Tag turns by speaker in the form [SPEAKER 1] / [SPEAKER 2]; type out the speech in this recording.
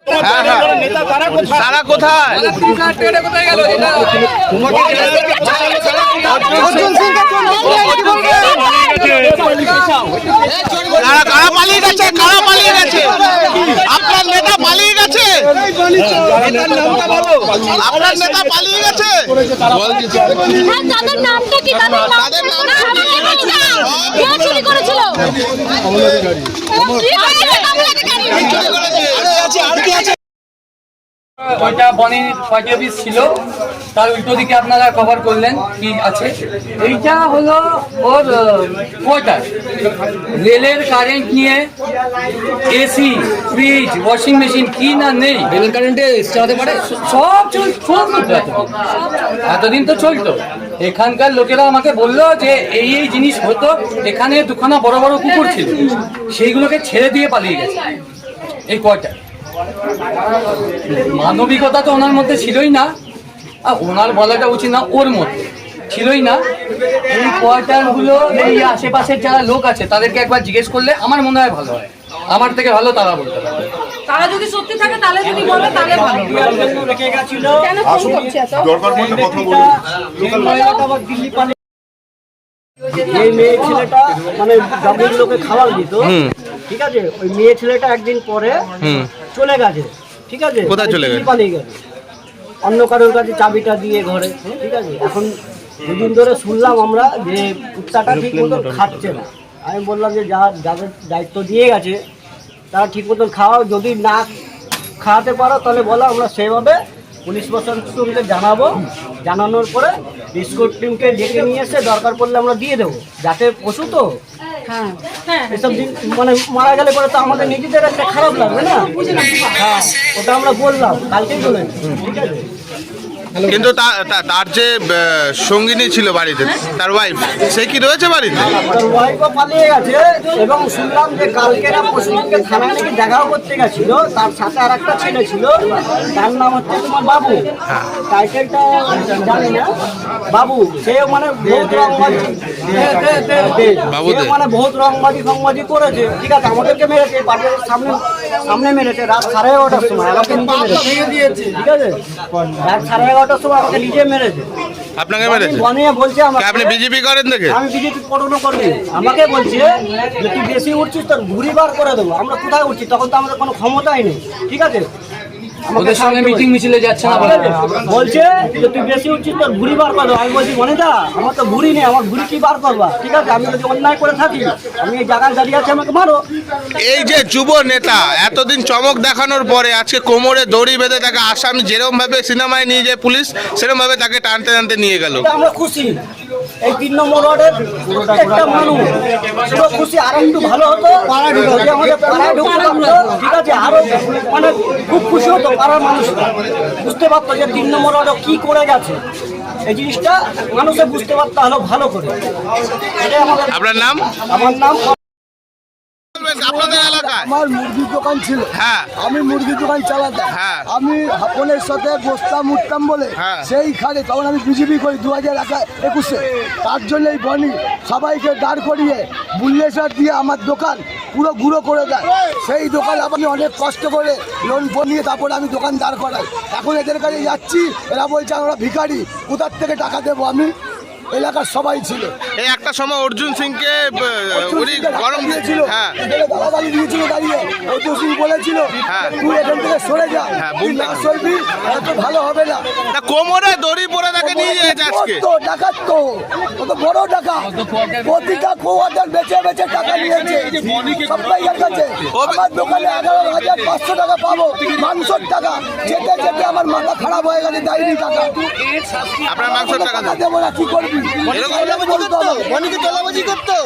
[SPEAKER 1] তারা কোথায়? কারা পালিয়ে গেছে? কারা পালিয়ে গেছে? আপনার নেতা পালিয়ে গেছে? আপনার নেতা পালিয়ে গেছে?
[SPEAKER 2] তাদের নামটা কি? তাদের নাম কে চুরি করেছিল?
[SPEAKER 3] ওইটা বনের পার্টি অফিস ছিল, তার উল্টো দিকে আপনারা কভার করলেন কি আছে। এইটা হলো ওর কোয়ার্টার। রেলের কারেন্ট নিয়ে এসি, ফ্রিজ, ওয়াশিং মেশিন কি না নেই, রেলের কারেন্টে চালাতে পারে, সব চলতো এতদিন তো চলতো। এখানকার লোকেরা আমাকে বললো যে এই এই জিনিস হতো, এখানে দুখানা বড় বড় কুকুর ছিল, সেইগুলোকে ছেড়ে দিয়ে পালিয়ে গেছে এই কোয়ার্টার। মানবিকতা তো ওনার মধ্যে ছিলই না, আর ওনার বলাটা উচিত না, ওর মধ্যে ছিলই না। এই কোয়ার্টারগুলো এই আশেপাশের যারা লোক আছে তাদেরকে একবার জিজ্ঞেস করলে আমার মনে হয় ভালো হয়, আমার থেকে ভালো তারা বলতে পারে।
[SPEAKER 2] তারা যদি সত্যি থাকে তাহলে যদি বলে তাহলে ভালো। কেন ফোন করছে এত?
[SPEAKER 4] এই মেয়ে ছেলেটা মানে গ্রামের লোকে খাবার দিত, ঠিক আছে। ওই মেয়ে ছেলেটা একদিন পরে চলে গেছে, ঠিক আছে।
[SPEAKER 1] কোথায় চলে গেছে?
[SPEAKER 4] পালিয়ে গেছে অন্য কারোর কাছে চাবিটা দিয়ে ঘরে, ঠিক আছে। এখন দুদিন ধরে শুনলাম আমরা যে কুত্তাটা ঠিক মতো খাচ্ছে না। আমি বললাম যে যাদের দায়িত্ব দিয়ে গেছে তারা ঠিক মতন খাওয়াও, যদি না খাওয়াতে পারো তাহলে বলো, আমরা সেভাবে পুলিশ প্রশাসনকে জানাবো। জানানোর পরে বিস্কুট টিমকে ডেকে নিয়ে এসে দরকার পড়লে আমরা দিয়ে দেবো, যাতে পশু তো এসব দিন মানে মারা গেলে পরে তো আমাদের নিজেদের একটা খারাপ লাগবে না। হ্যাঁ, ওটা আমরা বললাম, কালকেই বলেন, ঠিক আছে।
[SPEAKER 1] কিন্তু তার যে সঙ্গিনী ছিল বাড়িতে, তার ওয়াইফ, সে কি রয়েছে বাড়িতে?
[SPEAKER 4] তার ওয়াইফও পালিয়ে গেছে এবং শুনলাম যে কালকে না পরশুদিনকে থানায় নাকি দেখাও করতে গেছিল। তার সাথে আর একটা ছেলে ছিল, তার নাম হচ্ছে তোমার বাবু, টাইটেলটা জানি না। বাবু সে মানে বহুত রংবাজি, মানে বহুত রংবাজি করেছে, ঠিক আছে। আমাদেরকে মেরেছে, বাড়ির সামনে মেরেছে রাত 11:30টার সময়, আমাকে নিজে মেরেছে, ঠিক আছে। রাত 11:30টার সময় আমাকে নিজে মেরেছে।
[SPEAKER 1] আপনাকে মেরেছে?
[SPEAKER 4] বলছে
[SPEAKER 1] আপনি বিজেপি করেন দেখে?
[SPEAKER 4] আমি বিজেপি কোনো করি। আমাকে বলছে যে তুই বেশি উঠছিস তোর ঘুরি বার করে দেবো। আমরা কোথায় উঠছি? তখন তো আমাদের কোনো ক্ষমতাই নেই, ঠিক আছে।
[SPEAKER 3] আমাদের সঙ্গে মিটিং মিছিলে যাচ্ছে না,
[SPEAKER 4] বলছে যে তুই বেশি উঠছিস তোর ঘুরি বার করে দেবো। আমি বলছি মনিদা আমার তো ঘুরি নেই, আমার ঘুরি কি বার করবা, ঠিক আছে। আমি যদি অন্যায় করে থাকি, আমি এই জায়গায় দাঁড়িয়ে আছি, আমাকে মারো।
[SPEAKER 1] এই যে যুব নেতা এতদিন চমক দেখানোর পরে আজকে কোমরে দড়ি বেঁধে তাকে আসামি, যেরকম ভাবে সিনেমায় নিয়ে যায় পুলিশ, সেরকম ভাবে তাকে টানতে টানতে নিয়ে গেল।
[SPEAKER 4] আমরা খুশি, এই 3 নম্বর ওয়ার্ডের প্রত্যেকটা মানুষ পুরো খুশি। আর একটু ভালো হতো, যদি আমাদের পাড়ায় ঢুকতে পারতো, ঠিক আছে, আরো মানে খুব খুশি হতো পাড়ার মানুষ, বুঝতে পারতো যে 3 নম্বর ওয়ার্ডে কি করে গেছে। এই জিনিসটা মানুষে বুঝতে পারতো আরো ভালো করে। এটাই আমাদের।
[SPEAKER 1] আপনার নাম?
[SPEAKER 4] আমার নাম
[SPEAKER 1] আপনাদের এলাকায়
[SPEAKER 5] আমার মুরগির দোকান ছিল, আমি মুরগির দোকান চালাতাম, আমি হাপনের সাথে বসতাম উঠতাম বলে সেইখানে, তখন আমি বিজেপি করি 2021-এ। তার জন্য এই বনি সবাইকে দাঁড় করিয়ে বুল্লেসার দিয়ে আমার দোকান পুরো গুঁড়ো করে দেয়। সেই দোকান আমি অনেক কষ্ট করে লোন নিয়ে তারপরে আমি দোকান দাঁড় করাই। এখন এদের কাছে যাচ্ছি, এরা বলছে আমরা ভিখারি, কোথার থেকে টাকা দেবো আমি? এলাকার সবাই ছিল।
[SPEAKER 1] এই একটা সময় অর্জুন সিংকে গরম দিয়েছিল,
[SPEAKER 5] গালাগালি দিয়েছিল দাঁড়িয়ে। অর্জুন সিং বলেছিল তুই এখান থেকে সরে যা, তুই না সরবি এত ভালো হবে না।
[SPEAKER 1] কোমরে দড়ি পরে তাকে নিয়ে যাচ্ছে আজকে।
[SPEAKER 5] তো ডাকাত তো কত বড় ডাকাত, প্রতিটা কোয়ার্টার বেচে বেচে টাকা নিয়েছে সবাই এর কাছে। আমার দোকানে 11,500 টাকা পাবো, মাংসর টাকা যেতে যেতে আমার মাথা খারাপ হয়ে গেছে। ডাইনি টাকা,
[SPEAKER 1] আপনার মাংসর টাকা
[SPEAKER 5] দেবো না, কি করবি?
[SPEAKER 1] এরকম বলতে হবে।
[SPEAKER 5] তোলাবাজি করতো।